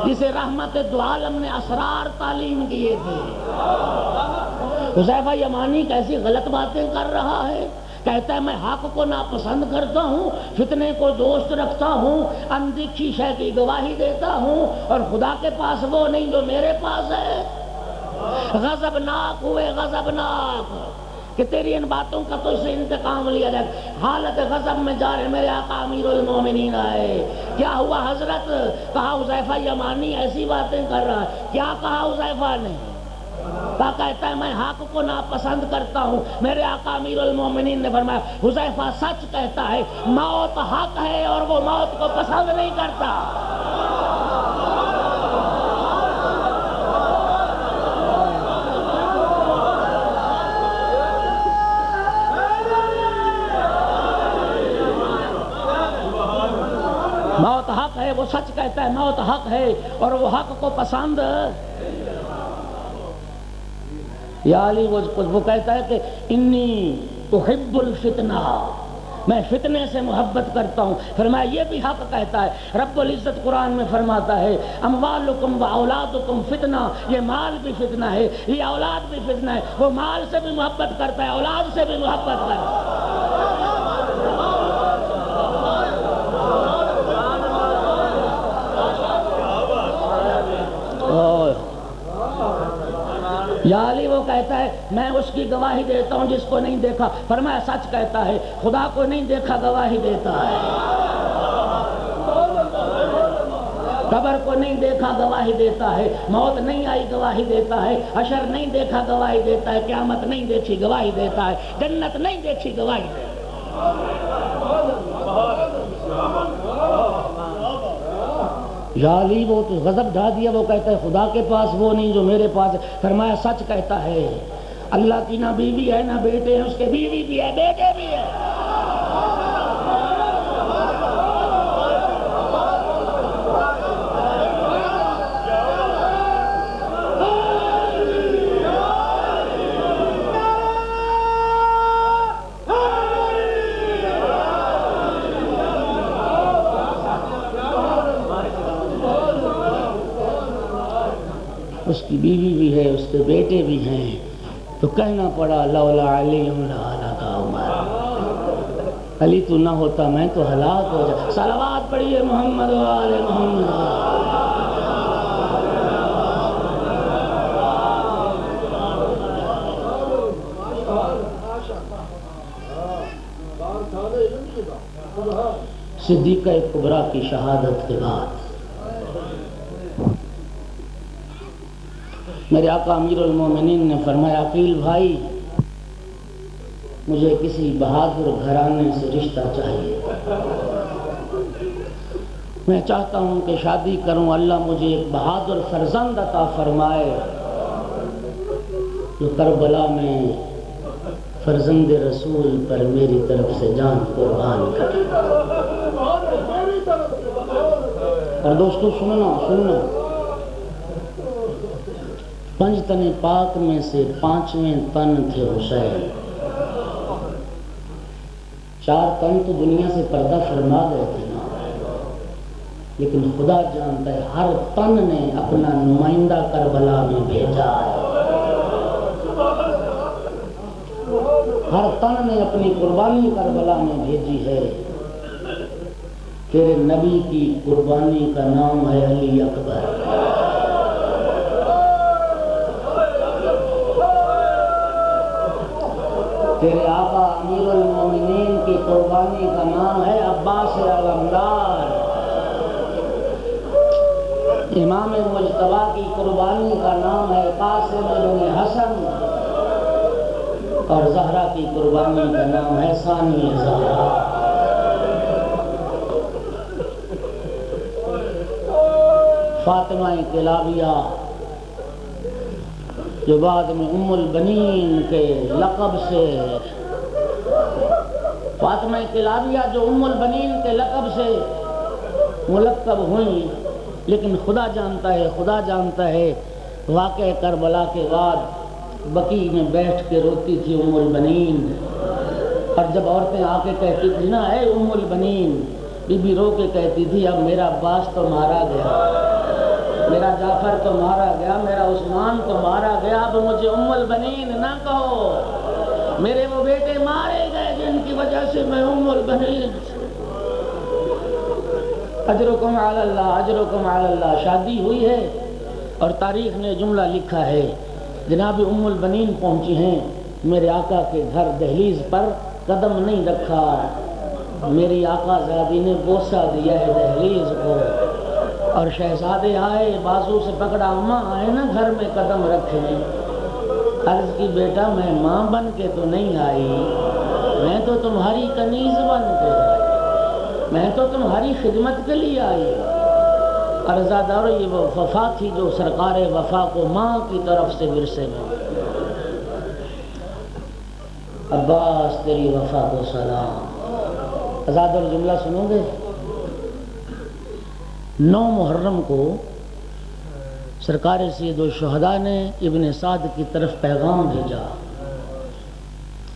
[SPEAKER 1] جسے رحمت دو عالم نے اسرار تعلیم کیے تھے۔ حذیفہ یمانی کیسی غلط باتیں کر رہا ہے، کہتا ہے میں حق کو ناپسند کرتا ہوں، فتنے کو دوست رکھتا ہوں، اندیکھی شے کی گواہی دیتا ہوں، اور خدا کے پاس وہ نہیں جو میرے پاس ہے۔ غضبناک ہوئے غضبناک، کہ تیری ان باتوں کا تو اسے انتقام لیا جائے۔ حالت غضب میں جا رہے میرے آقا امیر المومنین آئے، کیا ہوا حضرت؟ کہا حذیفہ یمانی ایسی باتیں کر رہا ہے۔ کیا کہا حذیفہ نے؟ کہتا ہے میں حق کو ناپسند کرتا ہوں۔ میرے آقا امیر المومنین نے فرمایا حذیفہ سچ کہتا ہے، موت حق ہے اور وہ موت کو پسند نہیں کرتا۔ موت حق ہے، وہ سچ کہتا ہے، موت حق ہے اور وہ حق کو پسند۔ یا علی وہ کہتا ہے کہ انی احب الفتنہ، میں فتنے سے محبت کرتا ہوں۔ فرمایا یہ بھی حق کہتا ہے۔ رب العزت قرآن میں فرماتا ہے اموالکم و اولادکم فتنہ، یہ مال بھی فتنہ ہے، یہ اولاد بھی فتنہ ہے۔ وہ مال سے بھی محبت کرتا ہے، اولاد سے بھی محبت کرتا ہے۔ یا علی وہ کہتا ہے میں اس کی گواہی دیتا ہوں جس کو نہیں دیکھا۔ فرمایا سچ کہتا ہے، خدا کو نہیں دیکھا گواہی دیتا ہے، قبر کو نہیں دیکھا گواہی دیتا ہے، موت نہیں آئی گواہی دیتا ہے، حشر نہیں دیکھا گواہی دیتا ہے، قیامت نہیں دیکھی گواہی دیتا ہے، جنت نہیں دیکھی گواہی دیتا ہے۔ یا علی وہ تو غضب ڈھا دیا، وہ کہتا ہے خدا کے پاس وہ نہیں جو میرے پاس ہے۔ فرمایا سچ کہتا ہے، اللہ کی نہ بیوی ہے نہ بیٹے ہیں، اس کے بیوی بھی ہے بیٹے بھی ہے۔ اس کی بیوی بھی ہے، اس کے بیٹے بھی ہیں، تو کہنا پڑا لولا علی لہلک عمر، علی تو نہ ہوتا میں تو ہلاک ہو جاتا۔ صلوات پڑھیے محمد و آل محمد۔ صدیقہ کبریٰ کی شہادت کے بعد میرے آقا امیر المومنین نے فرمایا عقیل بھائی مجھے کسی بہادر گھرانے سے رشتہ چاہیے، میں چاہتا ہوں کہ شادی کروں، اللہ مجھے ایک بہادر فرزند عطا فرمائے جو کربلا میں فرزند رسول پر میری طرف سے جان قربان کرے۔ اور دوستو سننا، پنج تن پاک میں سے پانچویں تن تھے حسین۔ 4 تن تو دنیا سے پردہ فرما گئے تھے نا، لیکن خدا جانتا ہے ہر تن نے اپنا نمائندہ کربلا میں بھیجا ہے، ہر تن نے اپنی قربانی کربلا میں بھیجی ہے۔ تیرے نبی کی قربانی کا نام ہے علی اکبر۔ تیرے آقا امیر المومنین کی قربانی کا نام ہے عباس علمدار۔ امام مجتبیٰ کی قربانی کا نام ہے قاسم بن حسن، اور زہرا کی قربانی کا نام ہے ثانی زہرا۔ فاطمہ کلابیہ جو بعد میں ام البنین کے لقب سے، فاطمہ کلابیہ جو ام البنین کے لقب سے ملقب ہوئیں، لیکن خدا جانتا ہے واقعہ کربلا کے بعد بقیع میں بیٹھ کے روتی تھی ام البنین، اور جب عورتیں آ کے کہتی تھی نا اے ام البنین، بی بی رو کے کہتی تھی اب میرا عباس تو مارا گیا، میرا جعفر تو مارا گیا، میرا عثمان تو مارا گیا، اب مجھے ام البنین نہ کہو، میرے وہ بیٹے مارے گئے جن کی وجہ سے میں ام البنین۔ اجرکم علی اللہ، اجرکم علی اللہ۔ شادی ہوئی ہے اور تاریخ نے جملہ لکھا ہے جناب ام البنین پہنچی ہیں میرے آقا کے گھر دہلیز پر قدم نہیں رکھا، میری آقا زادی نے بوسہ دیا ہے دہلیز کو، اور شہزادے آئے بازو سے پکڑا، اماں آئے نا گھر میں قدم رکھے، عرض کی بیٹا میں ماں بن کے تو نہیں آئی، میں تو تمہاری کنیز بن کے، میں تو تمہاری خدمت کے لیے آئی۔ عرضادارو یہ وہ وفا تھی جو سرکار وفا کو ماں کی طرف سے ورثے میں۔ عباس تیری وفا کو سلام۔ آزاد اور جملہ سنو گے؟ 9 محرم کو سرکار سید الشہداء نے ابن سعد کی طرف پیغام بھیجا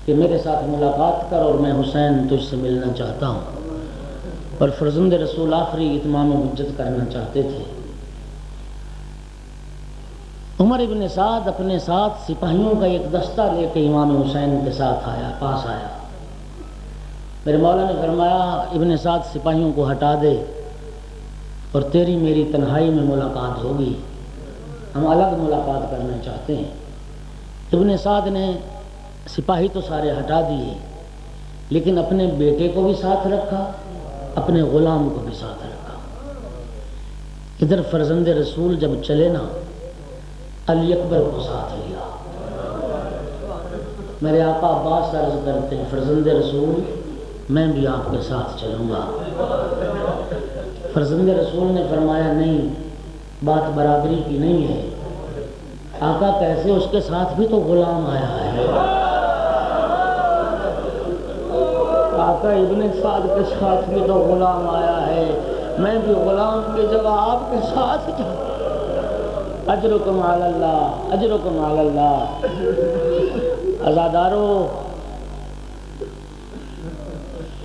[SPEAKER 1] کہ میرے ساتھ ملاقات کر اور میں حسین تجھ سے ملنا چاہتا ہوں، اور فرزند رسول آخری اتمام حجت کرنا چاہتے تھے۔ عمر ابن سعد اپنے ساتھ سپاہیوں کا ایک دستہ لے کے امام حسین کے ساتھ پاس آیا۔ میرے مولا نے فرمایا ابن سعد سپاہیوں کو ہٹا دے اور تیری میری تنہائی میں ملاقات ہوگی، ہم الگ ملاقات کرنا چاہتے ہیں۔ ابن سعد نے سپاہی تو سارے ہٹا دیے، لیکن اپنے بیٹے کو بھی ساتھ رکھا، اپنے غلام کو بھی ساتھ رکھا۔ ادھر فرزند رسول جب چلے نا، علی اکبر کو ساتھ لیا۔ میرے آقا عباس عرض کرتے ہیں فرزند رسول میں بھی آپ کے ساتھ چلوں گا۔ فرزند رسول نے فرمایا نہیں، بات برابری کی نہیں ہے۔ آقا کیسے؟ اس کے ساتھ بھی تو غلام آیا ہے۔ آقا ابن سعد کے ساتھ بھی تو غلام آیا ہے، میں بھی غلام کی جگہ آپ کے ساتھ جاؤں۔ اجرکم علی اللہ، اجرکم علی اللہ۔ عزادارو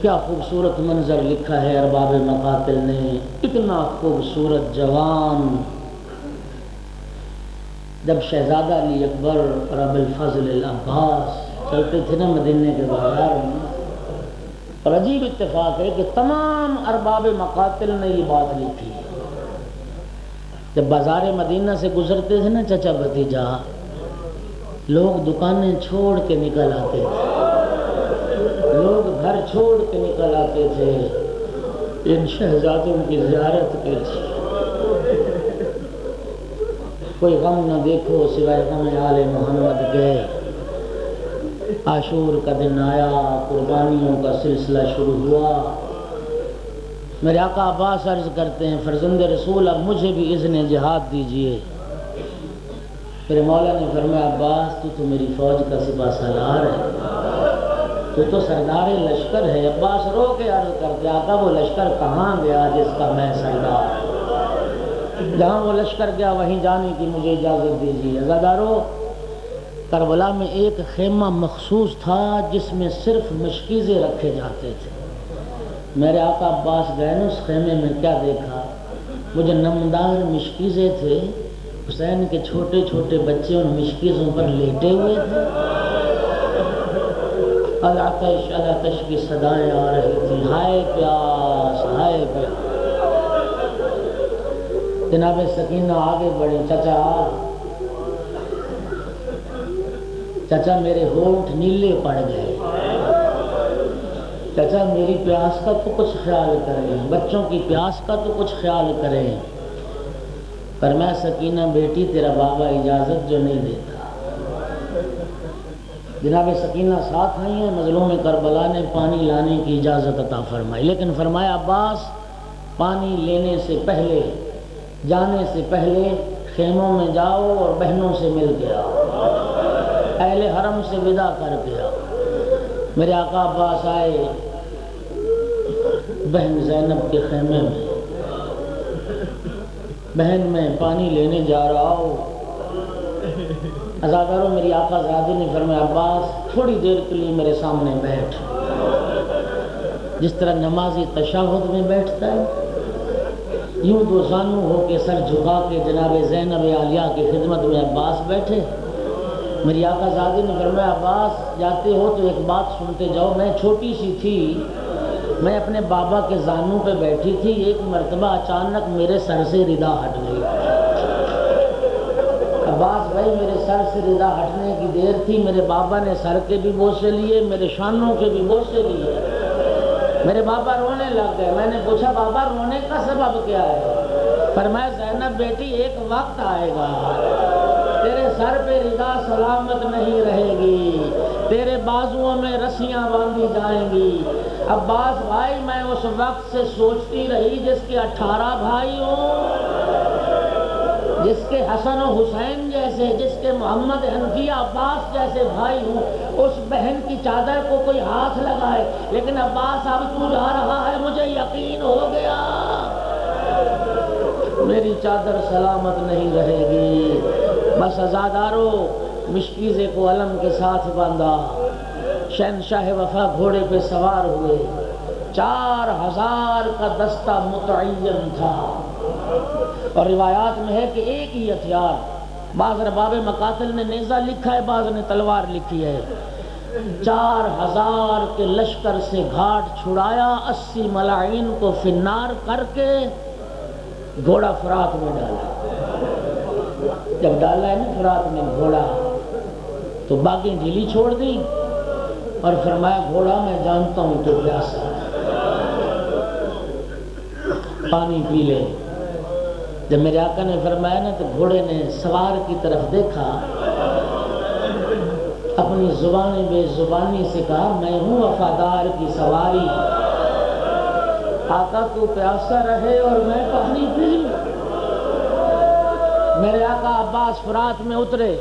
[SPEAKER 1] کیا خوبصورت منظر لکھا ہے ارباب مقاتل نے، اتنا خوبصورت جوان۔ جب شہزادہ علی اکبر اور ابو الفضل العباس چلتے تھے نا مدینے کے بازار میں، اور عجیب اتفاق ہے کہ تمام ارباب مقاتل نے یہ بات لکھی ہے۔ جب بازار مدینہ سے گزرتے تھے نا چچا بھتیجا، لوگ دکانیں چھوڑ کے نکل آتے تھے، لوگ گھر چھوڑ کے نکل آتے تھے ان شہزادوں کی زیارت کے لیے۔ کوئی غم نہ دیکھو سوائے غم آل محمد کے۔ عاشور کا دن آیا، قربانیوں کا سلسلہ شروع ہوا۔ میرے آقا عباس عرض کرتے ہیں فرزند رسول اب مجھے بھی اذن جہاد دیجئے۔ میرے مولا نے فرمایا عباس تو میری فوج کا سپہ سالار ہے، تو سردار لشکر ہے۔ عباس رو کے عرض کرتے آقا وہ لشکر کہاں گیا جس کا میں سردار؟ جہاں وہ لشکر گیا وہیں جانے کی مجھے اجازت دیجیے۔ عزادارو کربلا میں ایک خیمہ مخصوص تھا جس میں صرف مشکیزیں رکھے جاتے تھے۔ میرے آقا عباس گئے نا اس خیمے میں، کیا دیکھا؟ وہ جو نمدار مشکیزیں تھے، حسین کے چھوٹے چھوٹے بچے ان مشکیزوں پر لیٹے ہوئے تھے۔ العطش العطش کی صدائیں آ رہی تھی، ہائے پیاس ہائے پیاس۔ جناب سکینہ آگے بڑھے، چچا میرے ہونٹ نیلے پڑ گئے، چچا میری پیاس کا تو کچھ خیال کریں، بچوں کی پیاس کا تو کچھ خیال کریں۔ فرمایا سکینہ بیٹی تیرا بابا اجازت جو نہیں دیتا۔ جناب سکینہ ساتھ آئی ہیں، مظلوم کربلا نے پانی لانے کی اجازت عطا فرمائی، لیکن فرمایا عباس پانی لینے سے پہلے، جانے سے پہلے خیموں میں جاؤ اور بہنوں سے مل کے آؤ، اہل حرم سے ودا کر کے آؤ۔ میرے آقا عباس آئے بہن زینب کے خیمے میں، بہن میں پانی لینے جا رہا ہوں۔ عزادارو میری آقا زادی نے فرمایا عباس تھوڑی دیر کے لیے میرے سامنے بیٹھ، جس طرح نمازی تشہد میں بیٹھتا ہے یوں دو زانو ہو کے سر جھکا کے جناب زینب عالیہ کی خدمت میں عباس بیٹھے۔ میری آقا زادی نے فرمایا عباس جاتے ہو تو ایک بات سنتے جاؤ، میں چھوٹی سی تھی، میں اپنے بابا کے زانوں پہ بیٹھی تھی، ایک مرتبہ اچانک میرے سر سے ردا ہٹ گئی۔ عباس عباس بھائی میرے سر سے رضا ہٹنے کی دیر تھی، میرے بابا نے سر کے بھی بوسے لیے، میرے شانوں کے بھی بوسے لیے، میرے بابا رونے لگ گئے۔ میں نے پوچھا بابا رونے کا سبب کیا ہے؟ فرمایا زینب بیٹی ایک وقت آئے گا تیرے سر پہ رضا سلامت نہیں رہے گی، تیرے بازوؤں میں رسیاں باندھی جائیں گی۔ عباس بھائی میں اس وقت سے سوچتی رہی جس کے 18 بھائی ہوں، جس کے حسن و حسین جیسے، جس کے محمد حنفیہ عباس جیسے بھائی ہوں، اس بہن کی چادر کو کوئی ہاتھ لگائے، لیکن عباس اب تو جا رہا ہے، مجھے یقین ہو گیا میری چادر سلامت نہیں رہے گی۔ بس عزادارو مشکیزے کو علم کے ساتھ باندھا، شہنشاہ وفا گھوڑے پہ سوار ہوئے، 4000 کا دستہ متعین تھا، اور روایات میں ہے کہ ایک ہی ہتھیار، بعض رباب مقاتل نے نیزہ لکھا ہے، بعض نے تلوار لکھی ہے، 4000 کے لشکر سے گھاٹ چھڑایا، 80 ملاعین کو فنار کر کے گھوڑا فرات میں ڈالا۔ جب ڈالا ہے نا فرات میں گھوڑا، تو باقی ڈھیلی چھوڑ دی اور فرمایا گھوڑا میں جانتا ہوں تو پیاسا ہے، پانی پی لے۔ جب میرے آقا نے فرمایا نا تو گھوڑے نے سوار کی طرف دیکھا، اپنی زبان بے زبانی سے کہا میں ہوں وفادار کی سواری، آقا تو پیاسا رہے اور میں پانی پی لوں۔ میرے آقا عباس فرات میں اترے،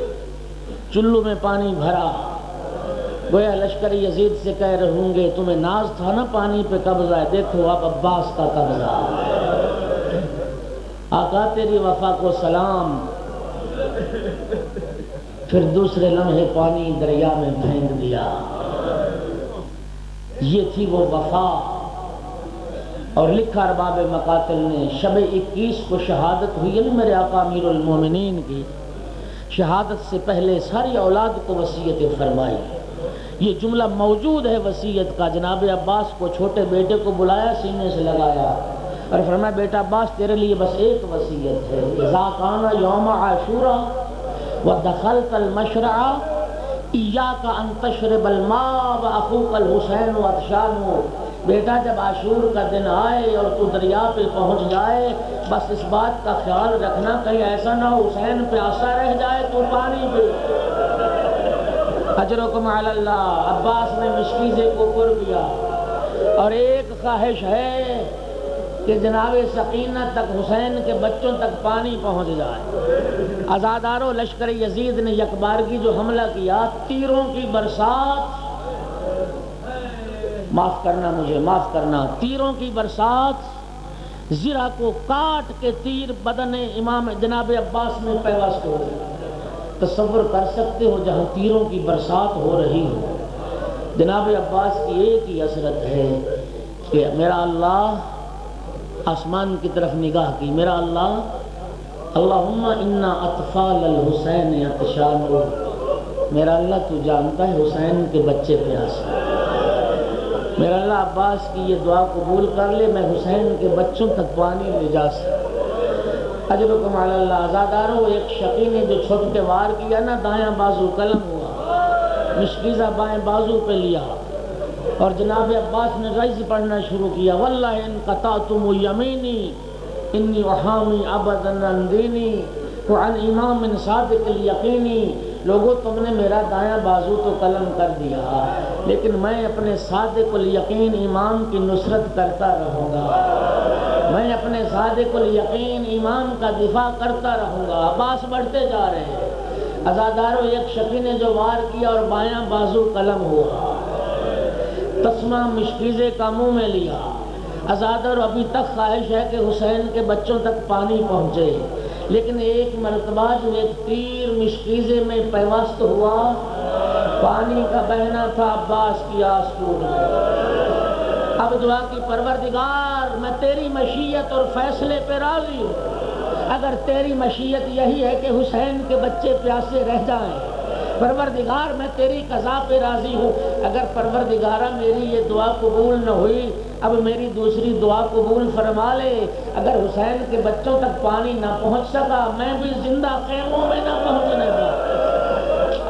[SPEAKER 1] چلو میں پانی بھرا، گویا لشکر یزید سے کہہ رہے ہوں گے تمہیں ناز تھا نا پانی پہ قبضہ ہے، دیکھو اب عباس کا قبضہ۔ آقا تیری وفا کو سلام۔ پھر دوسرے لمحے پانی دریا میں پھینک دیا۔ یہ تھی وہ وفا۔ اور لکھا ارباب مقاتل نے شب 21 کو شہادت ہوئی ہے میرے آقا امیر المومنین کی، شہادت سے پہلے ساری اولاد کو وصیت فرمائی۔ یہ جملہ موجود ہے وصیت کا، جناب عباس کو چھوٹے بیٹے کو بلایا، سینے سے لگایا اور فرمایا بیٹا عباس تیرے لیے بس ایک وصیت ہے، اذا کان یوم عاشورا ودخلت المشرع ایاک ان تشرب الماء واخوک الحسین عطشان۔ بیٹا جب عاشور کا دن آئے اور تو دریا پہ پہنچ جائے، بس اس بات کا خیال رکھنا کہیں ایسا نہ ہو حسین پیاسا رہ جائے تو پانی پہ۔ اجرکم علی اللہ۔ عباس نے مشکیزے کو پر کیا، اور ایک خواہش ہے کہ جناب سکینہ تک، حسین کے بچوں تک پانی پہنچ جائے۔ عزادارو لشکر یزید نے یکبارگی جو حملہ کیا، تیروں کی برسات، معاف کرنا مجھے، معاف کرنا، تیروں کی برسات، زرہ کو کاٹ کے تیر بدن امام جناب عباس میں پیوست ہو گئے۔ تصور کر سکتے ہو جہاں تیروں کی برسات ہو رہی ہو، جناب عباس کی ایک ہی حسرت ہے کہ میرا اللہ، آسمان کی طرف نگاہ کی، میرا اللہ، اللہم انا اطفال الحسین عطشان، میرا اللہ تو جانتا ہے حسین کے بچے پیاسے، میرا اللہ عباس کی یہ دعا قبول کر لے، میں حسین کے بچوں تک پانی لے جا سکتا۔ اجرکم علی اللہ۔ عزادارو ایک شقی نے جو چھوٹ کے وار کیا نا، دایاں بازو قلم ہوا، مشکیزہ بائیں بازو پہ لیا، اور جناب عباس نے رئیس پڑھنا شروع کیا، واللہ ان قطعتم یمینی انی احامی ابدا عن دینی وعن امام صادق الیقینی۔ لوگوں تم نے میرا دایاں بازو تو قلم کر دیا، لیکن میں اپنے صادق الیقین امام کی نصرت کرتا رہوں گا، میں اپنے صادق الیقین امام کا دفاع کرتا رہوں گا۔ عباس بڑھتے جا رہے ہیں۔ عزادارو ایک شقی نے جو وار کیا اور بایاں بازو قلم ہوا، تسمہ مشکیزے کا منہ میں لیا۔ عزادارو ابھی تک خواہش ہے کہ حسین کے بچوں تک پانی پہنچے، لیکن ایک مرتبہ جو ایک تیر مشکیزے میں پیوست ہوا، پانی کا بہنا تھا، عباس کی آس ٹوٹ گئی۔ اب دعا کی پروردگار میں تیری مشیت اور فیصلے پہ راضی ہوں، اگر تیری مشیت یہی ہے کہ حسین کے بچے پیاسے رہ جائیں، پروردگار میں تیری قضا پہ راضی ہوں، اگر پروردگارہ میری یہ دعا قبول نہ ہوئی، اب میری دوسری دعا قبول فرما لے، اگر حسین کے بچوں تک پانی نہ پہنچ سکا، میں بھی زندہ خیموں میں نہ پہنچنے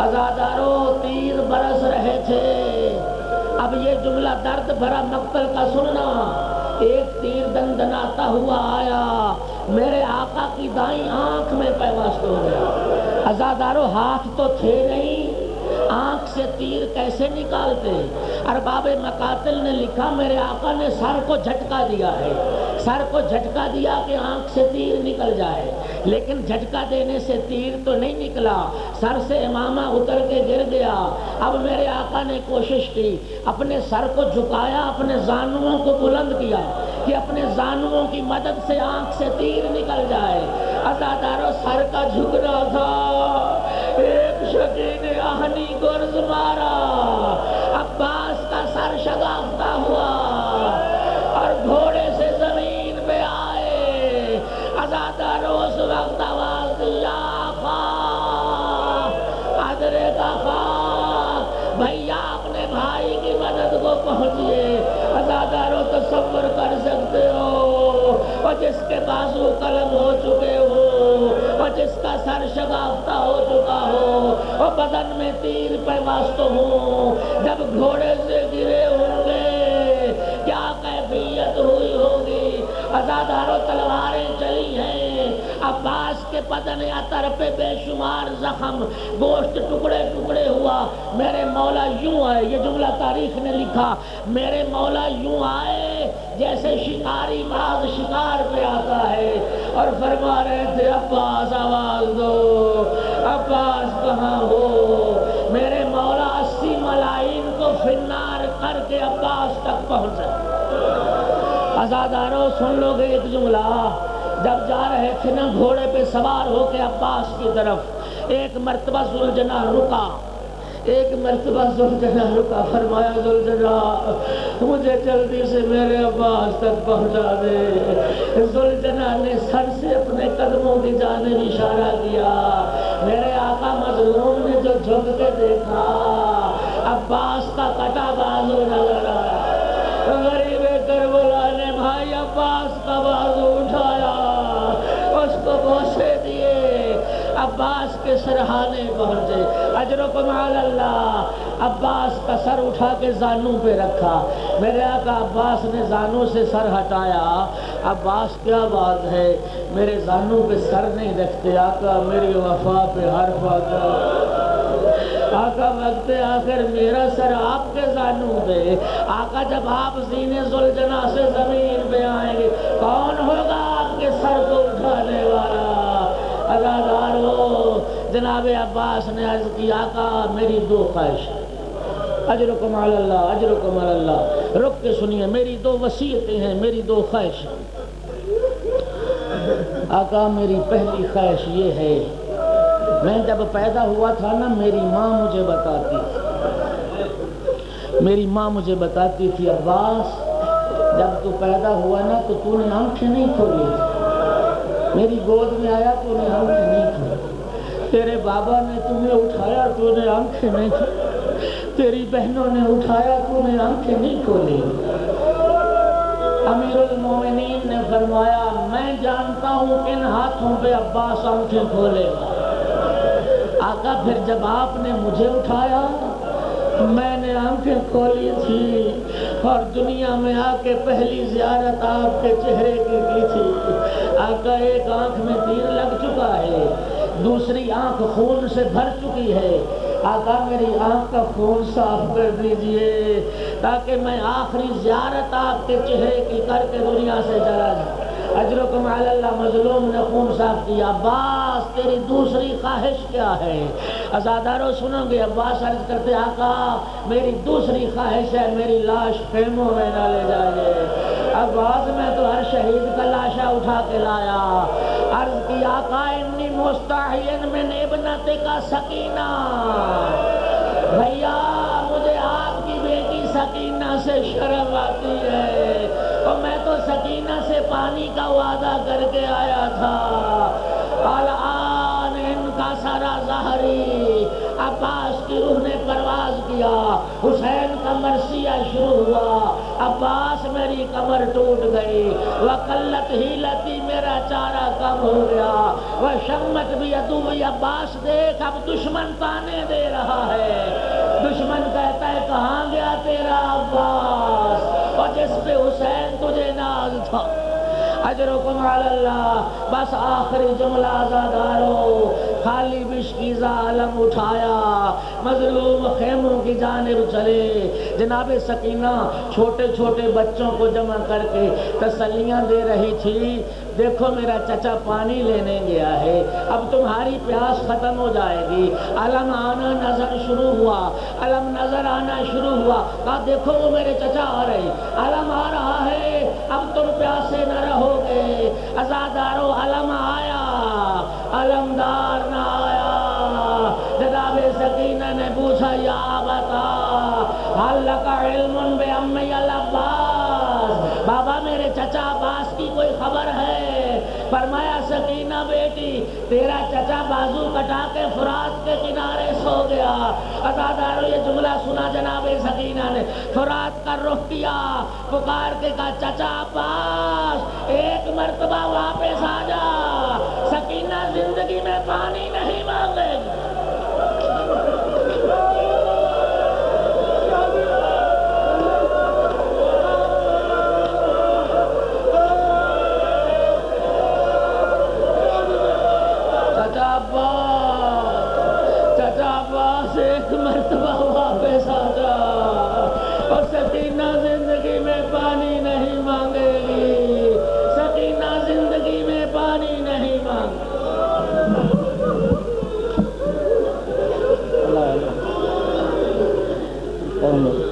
[SPEAKER 1] عزادارو تیر برس رہے تھے. اب یہ جملہ درد بھرا مقتل کا سننا. ایک تیر دندناتا ہوا آیا, میرے آقا کی دائیں آنکھ میں پیوست ہو گیا. عزادارو ہاتھ تو تھے نہیں, آنکھ سے تیر کیسے نکالتے؟ ارباب مقاتل نے لکھا میرے آقا نے سر کو جھٹکا دیا ہے, سر کو جھٹکا دیا کہ آنکھ سے تیر نکل جائے, لیکن جھٹکا دینے سے تیر تو نہیں نکلا, سر سے امامہ اتر کے گر گیا. اب میرے آقا نے کوشش کی, اپنے سر کو جھکایا, اپنے زانوؤں کو بلند کیا کہ اپنے زانوؤں کی مدد سے آنکھ سے تیر نکل جائے. عزادارو سر کا جھکنا تھا, ایک شکی نے آہنی گرز مارا, عباس کا سر شگافتہ ہوا اور گھوڑے سے زمین پہ آئے. عزادارو اس وقت آواز دیا ادرے کا خاک, بھیا اپنے بھائی کی مدد کو پہنچیے. عزادارو تصور کر سکتے ہو, اور جس کے بازو قلم ہو چکے ہو, اور جس کا سر شگافتہ ہو چکا ہو, اور بدن میں تیر پیوست ہوں, جب گھوڑے سے گرے ہوں گے کیا کیفیت ہوئی ہوگی. عزادارو تلواریں چلی ہیں, عباس کے بدن اطر پہ بے شمار زخم, گوشت ٹکڑے ٹکڑے ہوا. میرے مولا یوں آئے, یہ جملہ تاریخ نے لکھا, میرے مولا یوں آئے جیسے شکاری باز شکار پہ آتا ہے, اور فرما رہے تھے عباس آواز دو, عباس کہاں ہو. میرے مولا 80 ملائن کو فنار کر کے عباس تک پہنچے. عزادارو سن لو گے ایک جملہ, جب جا رہے تھے نا گھوڑے پہ سوار ہو کے عباس کی طرف, ایک مرتبہ ذوالجناح رکا, ایک مرتبہ ذوالجناح رکا, فرمایا ذوالجناح مجھے جلدی سے میرے عباس تک پہنچا دے. ذوالجناح نے سر سے اپنے قدموں کی جانب اشارہ کیا. میرے آقا مظلوم نے جو جھک کے دیکھا, عباس کا کٹا بازو نظر آیا. غریب کربلا نے بھائی عباس کا بازو اٹھایا, اس کو بوسے دیے, عباس کے سرہانے پہنچے. اجرکم علی اللہ. عباس کا سر اٹھا کے زانوں پہ رکھا. میرے آقا عباس نے زانوں سے سر ہٹایا. عباس کیا بات ہے, میرے زانوں پہ سر نہیں رکھتے آقا, میری وفا پہ حرف آتا. آقا وقت آخر میرا سر آپ کے زانوں پہ. آقا جب آپ سینے ذوالجناح سے زمین پہ آئیں گے, کون ہوگا آپ کے سر کو اٹھانے والا؟ عزادارو جناب عباس نے عرض کی آقا میری 2 خواہش ہیں. اجرکم علی اللہ, اجرکم علی اللہ. رک کے سنیے, میری 2 وصیتیں ہیں, میری 2 خواہشیں. آقا میری پہلی خواہش یہ ہے, میں جب پیدا ہوا تھا نا میری ماں مجھے بتاتی تھی, میری ماں مجھے بتاتی تھی عباس جب تو پیدا ہوا نا تو تو نے آنکھیں نہیں کھولی تھی, میری گود میں آیا تو نے آنکھیں نہیں کھولی, تیرے بابا نے تمہیں اٹھایا تو نے آنکھیں نہیں کھولی, تیری بہنوں نے اٹھایا تو نے آنکھیں نہیں کھولی. امیر المومنین نے فرمایا میں جانتا ہوں کن ہاتھوں پہ عباس آنکھیں کھولے گا. آقا پھر جب آپ نے مجھے اٹھایا میں نے آنکھیں کھولی تھی, اور دنیا میں آ کے پہلی زیارت آپ کے چہرے کی تھی. آقا ایک آنکھ میں تیر لگ چکا ہے, دوسری آنکھ خون سے بھر چکی ہے. آقا میری آنکھ کا خون صاف کر دیجئے تاکہ میں آخری زیارت آپ کے چہرے کی کر کے دنیا سے چلا جاؤں. اجرکم علی اللہ. مظلوم نے خون صاف کیا. عباس تیری دوسری خواہش کیا ہے؟ عزادارو سنو گے. عباس عرض کرتے آقا میری دوسری خواہش ہے میری لاش خیموں میں نہ لے جائے. عباس میں تو ہر شہید کا لاشا اٹھا کے لایا. عرض کی آقا انی مستحین من ابنت کا سکینہ, بھیا مجھے آپ کی بیٹی سکینہ سے شرم آتی ہے, اور میں تو سکینہ سے پانی کا وعدہ کر کے آیا تھا. الان ان کا سارا ظاہری. عباس کی روح نے پرواز کیا, حسین کا مرثیہ شروع ہوا. عباس میری کمر ٹوٹ گئی. وقلت ہیلتی, میرا چارہ کم خراب ہو گیا۔ وہ شمت بھی عدوی عباس دیکھ اب دشمن تانے دے رہا ہے، دشمن کہتا ہے کہاں گیا تیرا عباس، اور جس پہ حسین تجھے ناز تھا۔ اجرکم علی اللہ۔ بس آخری جملہ عزادارو، خالی بشکیزہ علم اٹھایا، مظلوم خیموں کی جانب چلے۔ جناب سکینہ چھوٹے چھوٹے بچوں کو جمع کر کے تسلیاں دے رہی تھی، دیکھو میرا چچا پانی لینے گیا ہے، اب تمہاری پیاس ختم ہو جائے گی۔ علم آنا نظر شروع ہوا، علم نظر آنا شروع ہوا، کہا دیکھو وہ میرے چچا آ رہے، علم آ رہا ہے، اب تم پیاسے نہ رہو گے۔ عزادارو علم آیا، علمدار نہ آیا۔ جناب سکینہ نے پوچھا یا بتا حل لک علم بعمی العباس، بابا میرے چچا عباس کی کوئی خبر ہے؟ فرمایا سکینہ بیٹی تیرا چچا بازو کٹا کے فرات کے کنارے سو گیا۔ عزادارو یہ جملہ سنا جناب سکینہ نے، فرات کا رخ کیا، پکار کے کہا چچا عباس ایک مرتبہ واپس آ جا، سکینہ زندگی میں پانی نہیں مانگے گی۔ چچا عباس ایک مرتبہ واپس آ جا، اور سکینہ زندگی میں پانی نہیں مانگے گی، سکینہ زندگی میں پانی نہیں مانگے گی۔